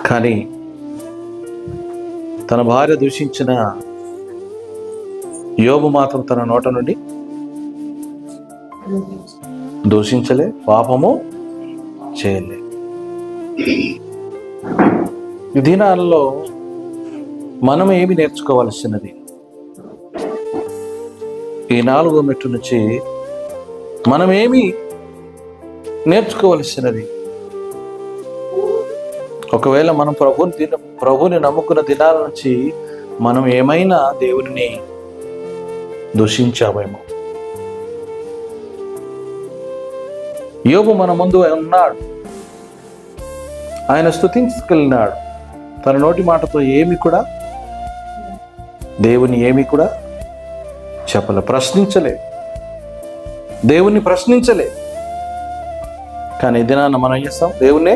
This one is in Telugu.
కానీ తన భార్య దూషించిన యోబు మాత్రం తన నోట నుండి దూషించలే, పాపము చేయలే. ఈ దినాల్లో మనం ఏమి నేర్చుకోవాల్సినది? ఈ 4వ మెట్టు నుంచి మనం ఏమి నేర్చుకోవలసినది? ఒకవేళ మనం ప్రభుని నమ్ముకున్న దినాల నుంచి మనం ఏమైనా దేవుడిని దూషించామేమో. యోబు మన ముందు ఉన్నాడు, ఆయన స్తుతించుకెళ్ళినాడు. తన నోటి మాటతో దేవుని ఏమి కూడా చెప్పలే, ప్రశ్నించలే, దేవుణ్ణి ప్రశ్నించలే. కానీ దినాన్న మనం చేస్తాం, దేవుణ్ణే